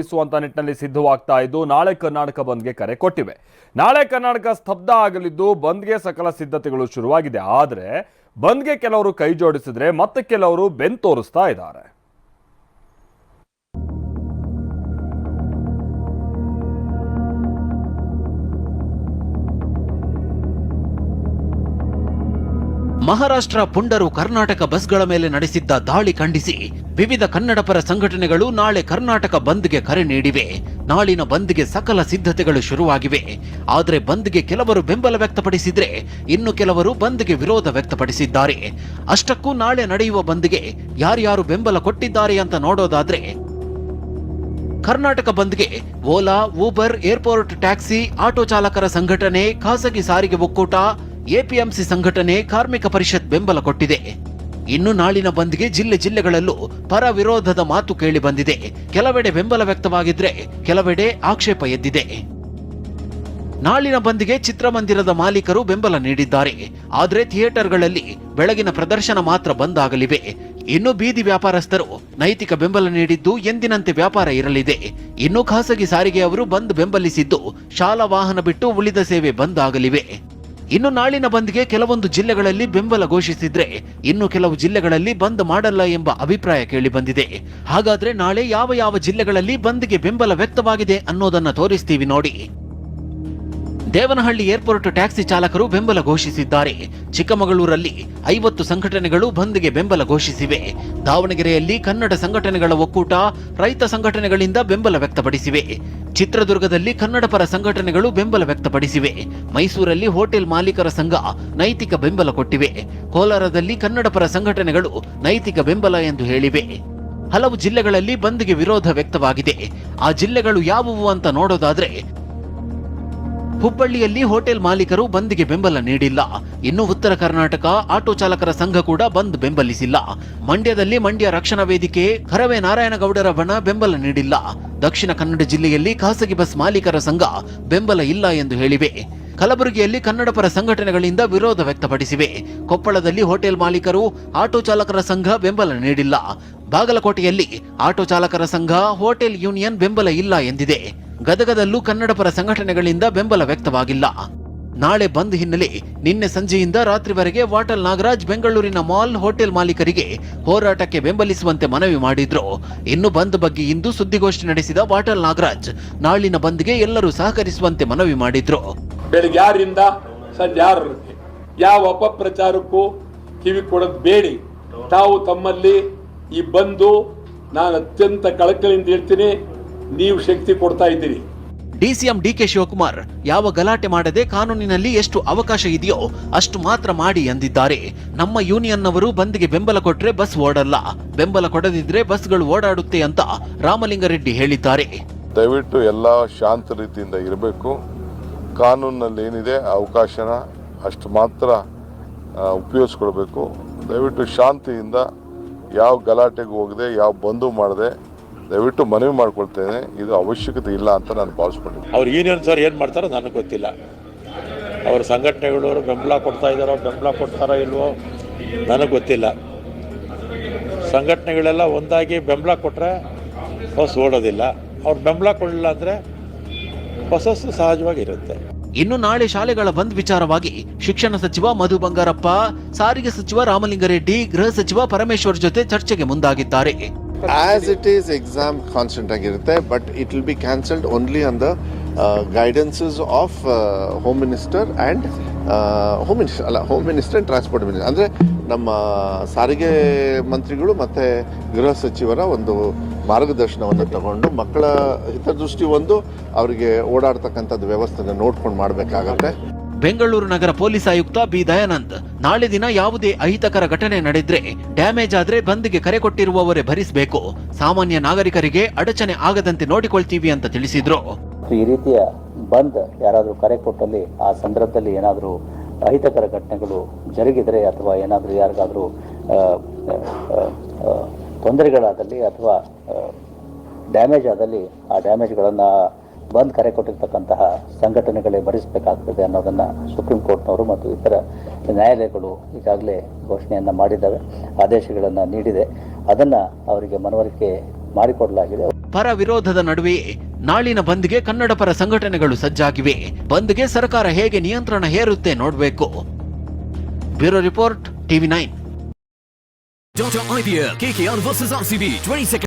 ಇಸುವಂತ ನಿಟ್ಟಿನಲ್ಲಿ ಸಿದ್ಧವಾಗ್ತಾ ಇದ್ದು ನಾಳೆ ಕರ್ನಾಟಕ ಬಂದ್ಗೆ ಕರೆ ಕೊಟ್ಟಿವೆ. ನಾಳೆ ಕರ್ನಾಟಕ ಸ್ತಬ್ಧ ಆಗಲಿದ್ದು ಬಂದ್ಗೆ ಸಕಲ ಸಿದ್ಧತೆಗಳು ಶುರುವಾಗಿದೆ. ಆದರೆ ಬಂದ್ಗೆ ಕೆಲವರು ಕೈ ಜೋಡಿಸಿದ್ರೆ ಮತ್ತೆ ಕೆಲವರು ಬೆನ್ ತೋರಿಸ್ತಾ ಇದ್ದಾರೆ. ಮಹಾರಾಷ್ಟ್ರ ಪುಂಡರು ಕರ್ನಾಟಕ ಬಸ್ಗಳ ಮೇಲೆ ನಡೆಸಿದ್ದ ದಾಳಿ ಖಂಡಿಸಿ ವಿವಿಧ ಕನ್ನಡಪರ ಸಂಘಟನೆಗಳು ನಾಳೆ ಕರ್ನಾಟಕ ಬಂದ್ಗೆ ಕರೆ ನೀಡಿವೆ. ನಾಳಿನ ಬಂದ್ಗೆ ಸಕಲ ಸಿದ್ಧತೆಗಳು ಶುರುವಾಗಿವೆ. ಆದರೆ ಬಂದ್ಗೆ ಕೆಲವರು ಬೆಂಬಲ ವ್ಯಕ್ತಪಡಿಸಿದ್ರೆ ಇನ್ನು ಕೆಲವರು ಬಂದ್ಗೆ ವಿರೋಧ ವ್ಯಕ್ತಪಡಿಸಿದ್ದಾರೆ. ಅಷ್ಟಕ್ಕೂ ನಾಳೆ ನಡೆಯುವ ಬಂದ್ಗೆ ಯಾರ್ಯಾರು ಬೆಂಬಲ ಕೊಟ್ಟಿದ್ದಾರೆ ಅಂತ ನೋಡೋದಾದ್ರೆ, ಕರ್ನಾಟಕ ಬಂದ್ಗೆ Ola, Uber, airport taxi, auto ಚಾಲಕರ ಸಂಘಟನೆ, ಖಾಸಗಿ ಸಾರಿಗೆ ಒಕ್ಕೂಟ, ಎಪಿಎಂಸಿ ಸಂಘಟನೆ, ಕಾರ್ಮಿಕ ಪರಿಷತ್ ಬೆಂಬಲ ಕೊಟ್ಟಿದೆ. ಇನ್ನು ನಾಳಿನ ಬಂದ್ಗೆ ಜಿಲ್ಲೆಗಳಲ್ಲೂ ಪರ ವಿರೋಧದ ಮಾತು ಕೇಳಿ ಬಂದಿದೆ. ಕೆಲವೆಡೆ ಬೆಂಬಲ ವ್ಯಕ್ತವಾಗಿದ್ರೆ ಕೆಲವೆಡೆ ಆಕ್ಷೇಪ ಎದ್ದಿದೆ. ನಾಳಿನ ಬಂದ್ಗೆ ಚಿತ್ರಮಂದಿರದ ಮಾಲೀಕರು ಬೆಂಬಲ ನೀಡಿದ್ದಾರೆ. ಆದರೆ ಥಿಯೇಟರ್ಗಳಲ್ಲಿ ಬೆಳಗಿನ ಪ್ರದರ್ಶನ ಮಾತ್ರ ಬಂದ್ ಆಗಲಿವೆ. ಇನ್ನು ಬೀದಿ ವ್ಯಾಪಾರಸ್ಥರು ನೈತಿಕ ಬೆಂಬಲ ನೀಡಿದ್ದು ಎಂದಿನಂತೆ ವ್ಯಾಪಾರ ಇರಲಿದೆ. ಇನ್ನು ಖಾಸಗಿ ಸಾರಿಗೆಯವರು ಬಂದ್ ಬೆಂಬಲಿಸಿದ್ದು ಶಾಲಾ ವಾಹನ ಬಿಟ್ಟು ಉಳಿದ ಸೇವೆ ಬಂದ್ ಆಗಲಿವೆ. ಇನ್ನು ನಾಳಿನ ಬಂದ್ಗೆ ಕೆಲವೊಂದು ಜಿಲ್ಲೆಗಳಲ್ಲಿ ಬೆಂಬಲ ಘೋಷಿಸಿದ್ರೆ ಇನ್ನು ಕೆಲವು ಜಿಲ್ಲೆಗಳಲ್ಲಿ ಬಂದ್ ಮಾಡಲ್ಲ ಎಂಬ ಅಭಿಪ್ರಾಯ ಕೇಳಿ ಬಂದಿದೆ. ಹಾಗಾದ್ರೆ ನಾಳೆ ಯಾವ ಜಿಲ್ಲೆಗಳಲ್ಲಿ ಬಂದ್ಗೆ ಬೆಂಬಲ ವ್ಯಕ್ತವಾಗಿದೆ ಅನ್ನೋದನ್ನ ತೋರಿಸ್ತೀವಿ ನೋಡಿ. ದೇವನಹಳ್ಳಿ ಏರ್ಪೋರ್ಟ್ ಟ್ಯಾಕ್ಸಿ ಚಾಲಕರು ಬೆಂಬಲ ಘೋಷಿಸಿದ್ದಾರೆ. ಚಿಕ್ಕಮಗಳೂರಲ್ಲಿ 50 ಸಂಘಟನೆಗಳು ಬಂದ್ಗೆ ಬೆಂಬಲ ಘೋಷಿಸಿವೆ. ದಾವಣಗೆರೆಯಲ್ಲಿ ಕನ್ನಡ ಸಂಘಟನೆಗಳ ಒಕ್ಕೂಟ, ರೈತ ಸಂಘಟನೆಗಳಿಂದ ಬೆಂಬಲ ವ್ಯಕ್ತಪಡಿಸಿವೆ. ಚಿತ್ರದುರ್ಗದಲ್ಲಿ ಕನ್ನಡ ಪರ ಸಂಘಟನೆಗಳು ಬೆಂಬಲ ವ್ಯಕ್ತಪಡಿಸಿವೆ. ಮೈಸೂರಲ್ಲಿ ಹೋಟೆಲ್ ಮಾಲೀಕರ ಸಂಘ ನೈತಿಕ ಬೆಂಬಲ ಕೊಟ್ಟಿವೆ. ಕೋಲಾರದಲ್ಲಿ ಕನ್ನಡ ಪರ ಸಂಘಟನೆಗಳು ನೈತಿಕ ಬೆಂಬಲ ಎಂದು ಹೇಳಿವೆ. ಹಲವು ಜಿಲ್ಲೆಗಳಲ್ಲಿ ಬಂದ್ಗೆ ವಿರೋಧ ವ್ಯಕ್ತವಾಗಿದೆ. ಆ ಜಿಲ್ಲೆಗಳು ಯಾವುವು ಅಂತ ನೋಡೋದಾದ್ರೆ, ಹುಬ್ಬಳ್ಳಿಯಲ್ಲಿ ಹೋಟೆಲ್ ಮಾಲೀಕರು ಬಂದ್ಗೆ ಬೆಂಬಲ ನೀಡಿಲ್ಲ. ಇನ್ನು ಉತ್ತರ ಕರ್ನಾಟಕ ಆಟೋ ಚಾಲಕರ ಸಂಘ ಕೂಡ ಬಂದ್ ಬೆಂಬಲಿಸಿಲ್ಲ. ಮಂಡ್ಯದಲ್ಲಿ ಮಂಡ್ಯ ರಕ್ಷಣಾ ವೇದಿಕೆ, ಕರವೇ ನಾರಾಯಣಗೌಡರ ಬಣ ಬೆಂಬಲ ನೀಡಿಲ್ಲ. ದಕ್ಷಿಣ ಕನ್ನಡ ಜಿಲ್ಲೆಯಲ್ಲಿ ಖಾಸಗಿ ಬಸ್ ಮಾಲೀಕರ ಸಂಘ ಬೆಂಬಲ ಇಲ್ಲ ಎಂದು ಹೇಳಿವೆ. ಕಲಬುರಗಿಯಲ್ಲಿ ಕನ್ನಡ ಪರ ಸಂಘಟನೆಗಳಿಂದ ವಿರೋಧ ವ್ಯಕ್ತಪಡಿಸಿವೆ. ಕೊಪ್ಪಳದಲ್ಲಿ ಹೋಟೆಲ್ ಮಾಲೀಕರು, ಆಟೋ ಚಾಲಕರ ಸಂಘ ಬೆಂಬಲ ನೀಡಿಲ್ಲ. ಬಾಗಲಕೋಟೆಯಲ್ಲಿ ಆಟೋ ಚಾಲಕರ ಸಂಘ, ಹೋಟೆಲ್ ಯೂನಿಯನ್ ಬೆಂಬಲ ಇಲ್ಲ ಎಂದಿದೆ. ಗದಗದಲ್ಲೂ ಕನ್ನಡ ಪರ ಸಂಘಟನೆಗಳಿಂದ ಬೆಂಬಲ ವ್ಯಕ್ತವಾಗಿಲ್ಲ. ನಾಳೆ ಬಂದ್ ಹಿನ್ನೆಲೆ ನಿನ್ನೆ ಸಂಜೆಯಿಂದ ರಾತ್ರಿವರೆಗೆ ವಾಟಲ್ ನಾಗರಾಜ್ ಬೆಂಗಳೂರಿನ ಮಾಲ್, ಹೋಟೆಲ್ ಮಾಲೀಕರಿಗೆ ಹೋರಾಟಕ್ಕೆ ಬೆಂಬಲಿಸುವಂತೆ ಮನವಿ ಮಾಡಿದ್ರು. ಇನ್ನು ಬಂದ್ ಬಗ್ಗೆ ಇಂದು ಸುದ್ದಿಗೋಷ್ಠಿ ನಡೆಸಿದ ವಾಟಲ್ ನಾಗರಾಜ್ ನಾಳಿನ ಬಂದ್ಗೆ ಎಲ್ಲರೂ ಸಹಕರಿಸುವಂತೆ ಮನವಿ ಮಾಡಿದ್ರು. ಬೆಳಿಗ್ಗೆ 6ರಿಂದ ಸಂಜೆ 6ರವರೆಗೆ ಯಾವ ಅಪಪ್ರಚಾರಕ್ಕೂ ಕಿವಿ ಕೊಡೋದು ಬೇಡಿ. ತಾವು ತಮ್ಮಲ್ಲಿ ಈ ಬಂದು ನಾನು ಅತ್ಯಂತ ಕಳಕಳಿಯಿಂದ ಹೇಳ್ತೀನಿ, ನೀವು ಶಕ್ತಿ ಕೊಡ್ತಾ ಇದ್ದೀರಿ. ಡಿಸಿಎಂ ಡಿಕೆ ಶಿವಕುಮಾರ್ ಯಾವ ಗಲಾಟೆ ಮಾಡದೆ ಕಾನೂನಿನಲ್ಲಿ ಎಷ್ಟು ಅವಕಾಶ ಇದೆಯೋ ಅಷ್ಟು ಮಾತ್ರ ಮಾಡಿ ಎಂದಿದ್ದಾರೆ. ನಮ್ಮ ಯೂನಿಯನ್ನವರು ಬಂದ್ಗೆ ಬೆಂಬಲ ಕೊಟ್ರೆ ಬಸ್ ಓಡಲ್ಲ, ಬೆಂಬಲ ಕೊಡದಿದ್ರೆ ಬಸ್ಗಳು ಓಡಾಡುತ್ತೆ ಅಂತ ರಾಮಲಿಂಗಾರೆಡ್ಡಿ ಹೇಳಿದ್ದಾರೆ. ದಯವಿಟ್ಟು ಎಲ್ಲ ಶಾಂತ ರೀತಿಯಿಂದ ಇರಬೇಕು. ಕಾನೂನಲ್ಲಿ ಏನಿದೆ ಅವಕಾಶನ ಅಷ್ಟು ಮಾತ್ರ ಉಪಯೋಗಿಸ್ಕೊಳ್ಬೇಕು. ದಯವಿಟ್ಟು ಶಾಂತಿಯಿಂದ ಯಾವ ಗಲಾಟೆಗೂ ಹೋಗದೆ, ಯಾವ ಬಂದು ಮಾಡದೆ ದಯವಿಟ್ಟು ಮನವಿ ಮಾಡ್ಕೊಳ್ತೇನೆ. ಇದು ಅವಶ್ಯಕತೆ ಇಲ್ಲ ಅಂತ ನಾನು ಭಾವಿಸ್ಕೊಂಡಿದ್ದೀನಿ. ಅವ್ರ ಯೂನಿಯನ್ಸ್ ಅವ್ರು ಏನು ಮಾಡ್ತಾರೋ ನನಗೆ ಗೊತ್ತಿಲ್ಲ. ಅವ್ರ ಸಂಘಟನೆಗಳು ಬೆಂಬಲ ಕೊಡ್ತಾ ಇದ್ದಾರೋ, ಬೆಂಬಲ ಕೊಡ್ತಾರೋ ಇಲ್ವೋ ನನಗೆ ಗೊತ್ತಿಲ್ಲ. ಸಂಘಟನೆಗಳೆಲ್ಲ ಒಂದಾಗಿ ಬೆಂಬಲ ಕೊಟ್ಟರೆ ಬಸ್ ಓಡೋದಿಲ್ಲ. ಅವ್ರು ಬೆಂಬಲ ಕೊಡಲಿಲ್ಲ ಅಂದರೆ ಬಸ್ಸು ಸಹಜವಾಗಿರುತ್ತೆ. ಇನ್ನು ನಾಳೆ ಶಾಲೆಗಳ ಬಂದ್ ವಿಚಾರವಾಗಿ ಶಿಕ್ಷಣ ಸಚಿವ ಮಧು ಬಂಗಾರಪ್ಪ, ಸಾರಿಗೆ ಸಚಿವ ರಾಮಲಿಂಗಾರೆಡ್ಡಿ, ಗೃಹ ಸಚಿವ ಪರಮೇಶ್ವರ್ ಜೊತೆ ಚರ್ಚೆಗೆ ಮುಂದಾಗಿದ್ದಾರೆ. As it is exam constant ಆಗಿರುತ್ತೆ, but it will be cancelled only on the guidances of Home Minister and Home Minister and Transport Minister. ಅಂದರೆ ನಮ್ಮ ಸಾರಿಗೆ ಮಂತ್ರಿಗಳು ಮತ್ತು ಗೃಹ ಸಚಿವರ ಒಂದು ಮಾರ್ಗದರ್ಶನವನ್ನು ತಗೊಂಡು ಮಕ್ಕಳ ಹಿತದೃಷ್ಟಿ ಒಂದು ಅವರಿಗೆ ಓಡಾಡ್ತಕ್ಕಂಥದ್ದು ವ್ಯವಸ್ಥೆನ ನೋಡ್ಕೊಂಡು ಮಾಡಬೇಕಾಗತ್ತೆ. ಬೆಂಗಳೂರು ನಗರ ಪೊಲೀಸ್ ಆಯುಕ್ತ ಬಿ ದಯಾನಂದ್ ನಾಳೆ ದಿನ ಯಾವುದೇ ಅಹಿತಕರ ಘಟನೆ ನಡೆದ್ರೆ, ಡ್ಯಾಮೇಜ್ ಆದ್ರೆ ಬಂದ್ಗೆ ಕರೆ ಕೊಟ್ಟಿರುವವರೇ ಭರಿಸಬೇಕು. ಸಾಮಾನ್ಯ ನಾಗರಿಕರಿಗೆ ಅಡಚಣೆ ಆಗದಂತೆ ನೋಡಿಕೊಳ್ತೀವಿ ಅಂತ ತಿಳಿಸಿದ್ರು. ಈ ರೀತಿಯ ಬಂದ್ ಯಾರಾದರೂ ಕರೆ ಕೊಟ್ಟಲ್ಲಿ ಆ ಸಂದರ್ಭದಲ್ಲಿ ಏನಾದರೂ ಅಹಿತಕರ ಘಟನೆಗಳು ಜರುಗಿದರೆ ಅಥವಾ ಏನಾದರೂ ಯಾರಿಗಾದರೂ ತೊಂದರೆಗಳಾದಲ್ಲಿ ಅಥವಾ ಡ್ಯಾಮೇಜ್ ಆದಲ್ಲಿ ಆ ಡ್ಯಾಮೇಜ್ಗಳನ್ನು ಬಂದ್ ಕರೆ ಕೊಟ್ಟಿರ್ತಕ್ಕಂತಹ ಸಂಘಟನೆಗಳೇ ಭರಿಸಬೇಕಾಗ್ತದೆ ಅನ್ನೋದನ್ನು ಸುಪ್ರೀಂ ಕೋರ್ಟ್ನವರು ಮತ್ತು ಇತರ ನ್ಯಾಯಾಲಯಗಳು ಈಗಾಗಲೇ ಘೋಷಣೆಯನ್ನು ಮಾಡಿದ್ದಾವೆ, ಆದೇಶಗಳನ್ನು ನೀಡಿದೆ. ಅದನ್ನು ಅವರಿಗೆ ಮನವರಿಕೆ ಮಾಡಿಕೊಡಲಾಗಿದೆ. ಪರ ವಿರೋಧದ ನಡುವೆ ನಾಳಿನ ಬಂದ್ಗೆ ಕನ್ನಡ ಪರ ಸಂಘಟನೆಗಳು ಸಜ್ಜಾಗಿವೆ. ಬಂದ್ಗೆ ಸರ್ಕಾರ ಹೇಗೆ ನಿಯಂತ್ರಣ ಹೇರುತ್ತೆ ನೋಡಬೇಕು. Bureau report, TV9. Dr. IPL KKR versus RCB 22nd